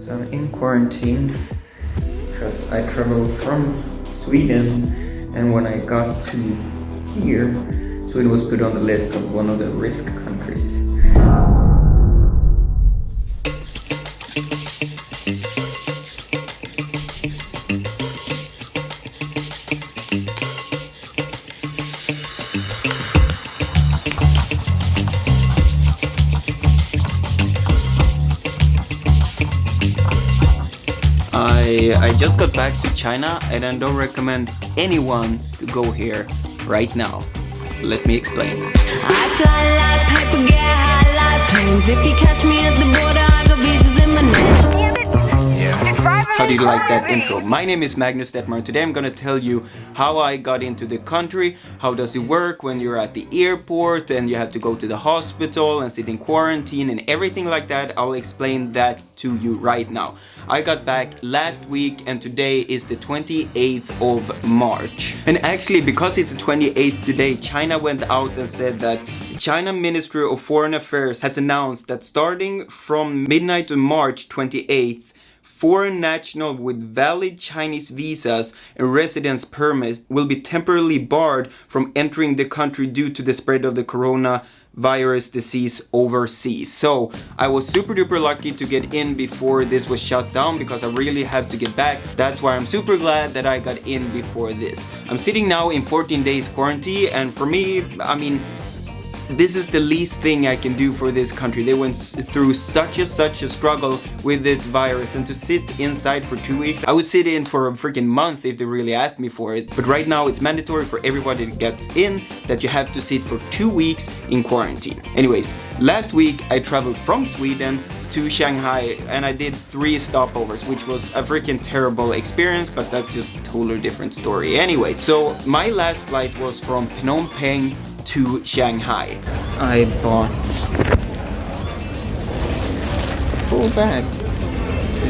So I'm in quarantine because I traveled from Sweden, and when I got to here, Sweden was put on the list of one of the risk countries. I just got back to China and I don't recommend anyone to go here right now. Let me explain. I fly like paper, get high like planes. If you catch me at the border, I got visas in my name. How do you like that intro? My name is Magnus Detmar and today I'm gonna tell you how I got into the country, how does it work when you're at the airport and you have to go to the hospital and sit in quarantine and everything like that. I'll explain that to you right now. I got back last week and today is the 28th of March. And actually, because it's the 28th today, China went out and said that the China Ministry of Foreign Affairs has announced that starting from midnight on March 28th, foreign nationals with valid Chinese visas and residence permits will be temporarily barred from entering the country due to the spread of the Corona Virus disease overseas. So I was super duper lucky to get in before this was shut down because I really had to get back. That's why I'm super glad that I got in before this. I'm sitting now in 14 days quarantine, and for me, I mean, this is the least thing I can do for this country. They went through such a struggle with this virus, and to sit inside for 2 weeks, I would sit in for a freaking month if they really asked me for it. But right now it's mandatory for everybody that gets in that you have to sit for 2 weeks in quarantine. Anyways, last week I traveled from Sweden to Shanghai and I did 3 stopovers, which was a freaking terrible experience, but that's just a totally different story. Anyway, so my last flight was from Phnom Penh to Shanghai. I bought a full bag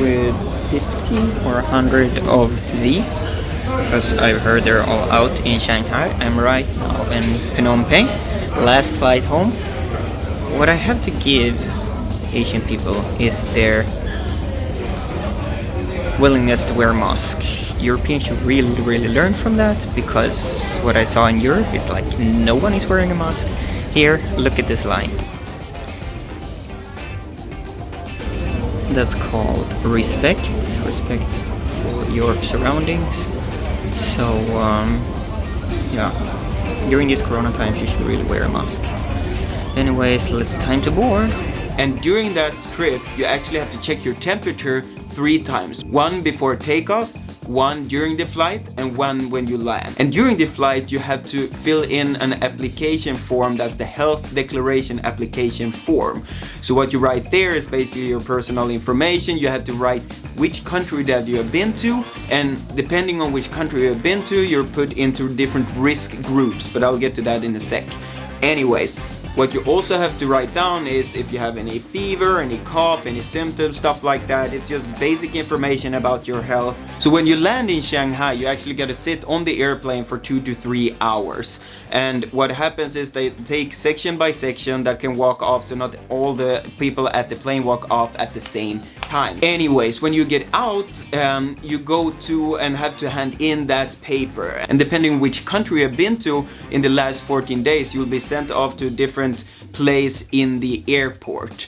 with 50 or 100 of these because I've heard they're all out in Shanghai. I'm right now in Phnom Penh, last flight home. What I have to give Asian people is their willingness to wear masks. Europeans should really learn from that, because what I saw in Europe is like no one is wearing a mask. Here, look at this line. That's called respect for your surroundings. So yeah, during these corona times you should really wear a mask. Anyways, it's time to board. And during that trip you actually have to check your temperature 3 times. 1 before takeoff, 1 during the flight, and 1 when you land. And during the flight you have to fill in an application form. That's the health declaration application form. So what you write there is basically your personal information. You have to write which country that you have been to, and depending on which country you have been to, you're put into different risk groups, but I'll get to that in a sec. Anyways, what you also have to write down is if you have any fever, any cough, any symptoms, stuff like that. It's just basic information about your health. So when you land in Shanghai, you actually got to sit on the airplane for 2 to 3 hours. And what happens is they take section by section that can walk off, so not all the people at the plane walk off at the same time. Anyways, when you get out, you go to and have to hand in that paper. And depending on which country you've been to in the last 14 days, you'll be sent off to a different place in the airport.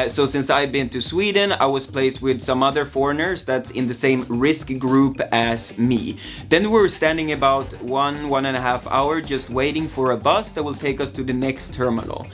So since I've been to Sweden, I was placed with some other foreigners that's in the same risk group as me. Then we were standing about 1.5 hours just waiting for a bus that will take us to the next terminal.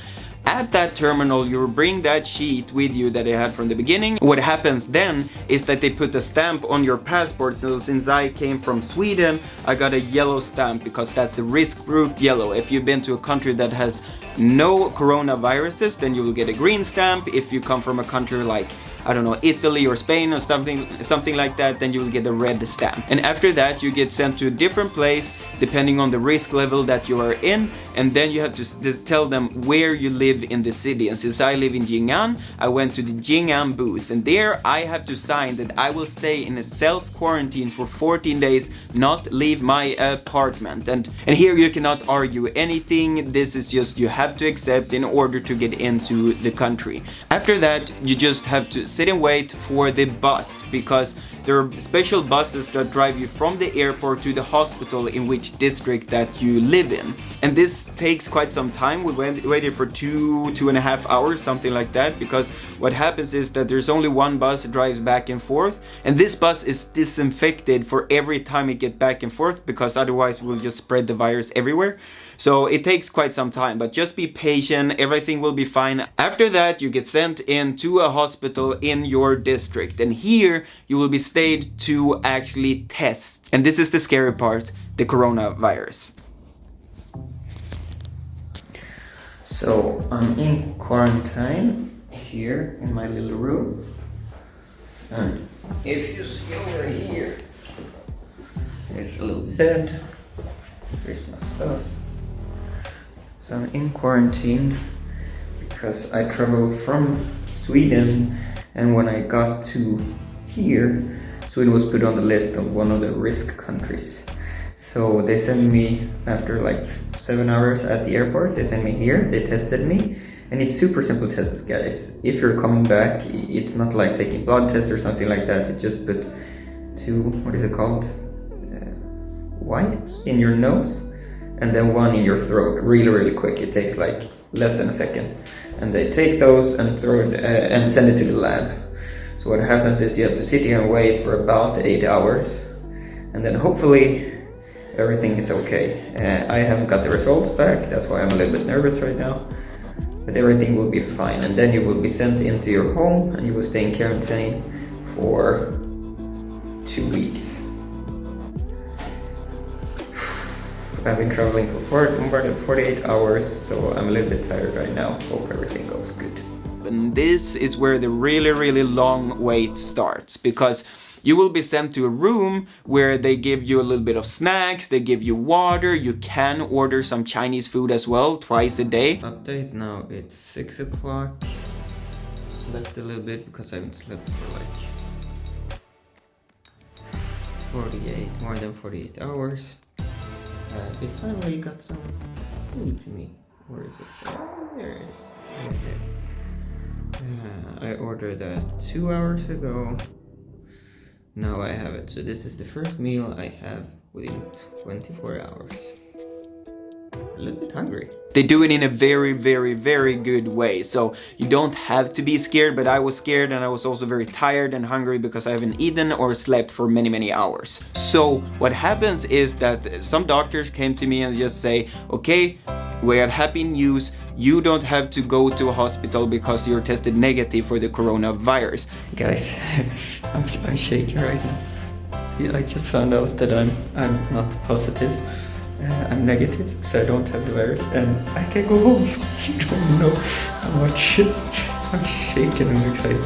At that terminal, you bring that sheet with you that I had from the beginning. What happens then is that they put a stamp on your passport. So since I came from Sweden, I got a yellow stamp because that's the risk group yellow. If you've been to a country that has no coronaviruses, then you will get a green stamp. If you come from a country like, I don't know, Italy or Spain or something like that, then you will get a red stamp. And after that you get sent to a different place depending on the risk level that you are in, and then you have to tell them where you live in the city. And since I live in Jing'an, I went to the Jing'an booth, and there I have to sign that I will stay in a self-quarantine for 14 days, not leave my apartment. And here you cannot argue anything. This is just, you have to accept in order to get into the country. After that, you just have to sit and wait for the bus, because there are special buses that drive you from the airport to the hospital in which district that you live in. And this takes quite some time. We waited for 2.5 hours, something like that, because what happens is that there's only one bus that drives back and forth, and this bus is disinfected for every time it gets back and forth, because otherwise we'll just spread the virus everywhere. So it takes quite some time, but just be patient, everything will be fine. After that, you get sent into a hospital in your district, and here you will be stayed to actually test. And this is the scary part, the coronavirus. So I'm in quarantine here in my little room, and if you see over here, there's a little bed, here's my stuff. So I'm in quarantine because I traveled from Sweden, and when I got to here, Sweden was put on the list of one of the risk countries. So they sent me, after like 7 hours at the airport, they sent me here, they tested me, and it's super simple tests, guys. If you're coming back, it's not like taking blood test or something like that. It just put two, what is it called? Wipes in your nose, and then one in your throat, really quick. It takes like less than a second, and they take those and throw it and send it to the lab. So what happens is you have to sit here and wait for about 8 hours, and then hopefully everything is okay. I haven't got the results back, that's why I'm a little bit nervous right now, but everything will be fine. And then you will be sent into your home, and you will stay in quarantine for 2 weeks. I've been traveling for more than 48 hours, so I'm a little bit tired right now. Hope everything goes good. And this is where the really long wait starts, because you will be sent to a room where they give you a little bit of snacks, they give you water, you can order some Chinese food as well, twice a day. Update now, it's 6 o'clock. Slept a little bit because I haven't slept for like more than 48 hours. They finally got some food to me. Where is it? Oh, there it is. Okay. I ordered that 2 hours ago. Now I have it. So this is the first meal I have within 24 hours. A little bit hungry. They do it in a very good way, so you don't have to be scared, but I was scared, and I was also very tired and hungry because I haven't eaten or slept for many hours. So what happens is that some doctors came to me and just say, okay, we have happy news, you don't have to go to a hospital because you're tested negative for the coronavirus. Guys, I'm shaking right now. I just found out that I'm not positive. I'm negative, so I don't have the virus, and I can go home. You don't know how much I'm shaking and excited.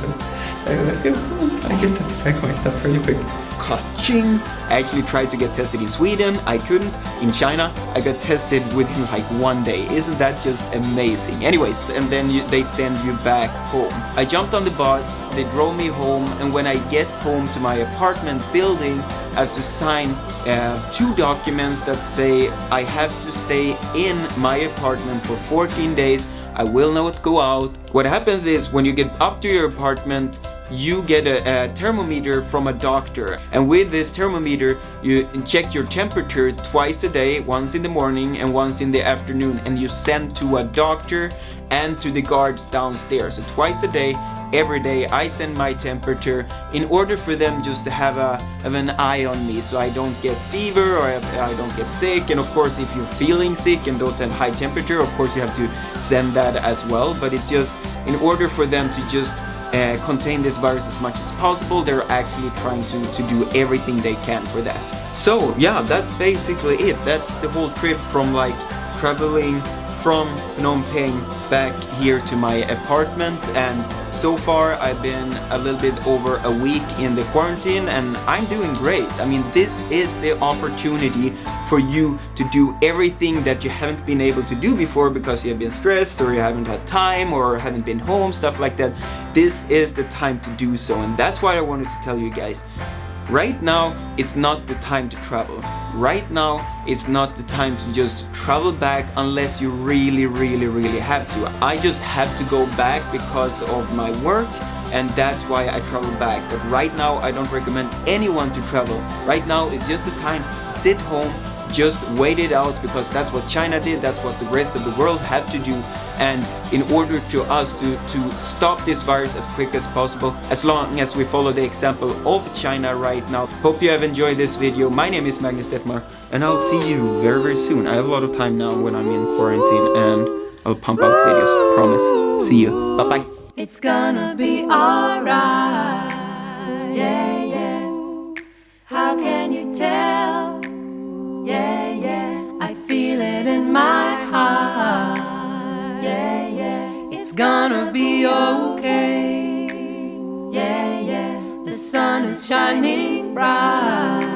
I just have to pack my stuff really quick. Ka-ching! I actually tried to get tested in Sweden, I couldn't. In China, I got tested within like 1 day. Isn't that just amazing? Anyways, and then they send you back home. I jumped on the bus, they drove me home, and when I get home to my apartment building, I have to sign 2 documents that say I have to stay in my apartment for 14 days. I will not go out. What happens is when you get up to your apartment, you get a thermometer from a doctor, and with this thermometer you check your temperature twice a day, once in the morning and once in the afternoon, and you send to a doctor and to the guards downstairs. So twice a day, every day I send my temperature in order for them just to have an eye on me, so I don't get fever or I don't get sick. And of course, if you're feeling sick and don't have high temperature, of course you have to send that as well. But it's just in order for them to just contain this virus as much as possible, they're actually trying to do everything they can for that. So yeah, that's basically it. That's the whole trip from like traveling from Phnom Penh back here to my apartment, and so far I've been a little bit over a week in the quarantine, and I'm doing great. I mean, this is the opportunity for you to do everything that you haven't been able to do before because you have been stressed or you haven't had time or haven't been home, stuff like that. This is the time to do so, and that's why I wanted to tell you guys. Right now, it's not the time to travel. Right now, it's not the time to just travel back unless you really have to. I just have to go back because of my work, and that's why I travel back. But right now I don't recommend anyone to travel. Right now it's just the time to sit home, just wait it out, because that's what China did, that's what the rest of the world had to do. And in order to us to stop this virus as quick as possible, as long as we follow the example of China right now. Hope you have enjoyed this video. My name is Magnus Detmar, and I'll see you very, very soon. I have a lot of time now when I'm in quarantine, and I'll pump out videos, promise. See you. Bye bye. It's gonna be alright. Yeah, yeah. How can you tell? Yeah, yeah. I feel it in my heart. Yeah, yeah. It's gonna be okay. Yeah, yeah. The sun is shining bright.